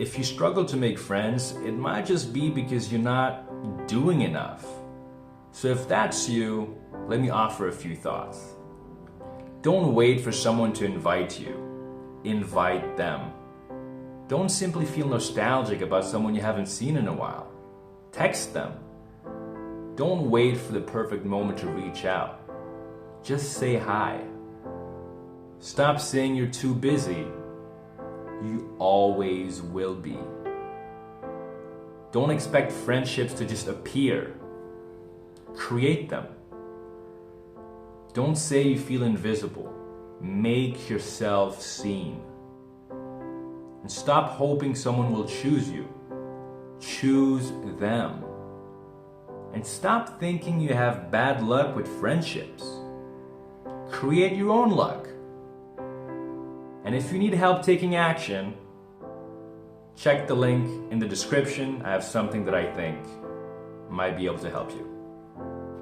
If you struggle to make friends, it might just be because you're not doing enough. So if that's you, let me offer a few thoughts. Don't wait for someone to invite you. Invite them. Don't simply feel nostalgic about someone you haven't seen in a while. Text them. Don't wait for the perfect moment to reach out. Just say hi. Stop saying you're too busy. You always will be. Don't expect friendships to just appear. Create them. Don't say you feel invisible. Make yourself seen. And stop hoping someone will choose you. Choose them. And stop thinking you have bad luck with friendships. Create your own luck. And if you need help taking action, check the link in the description. I have something that I think might be able to help you.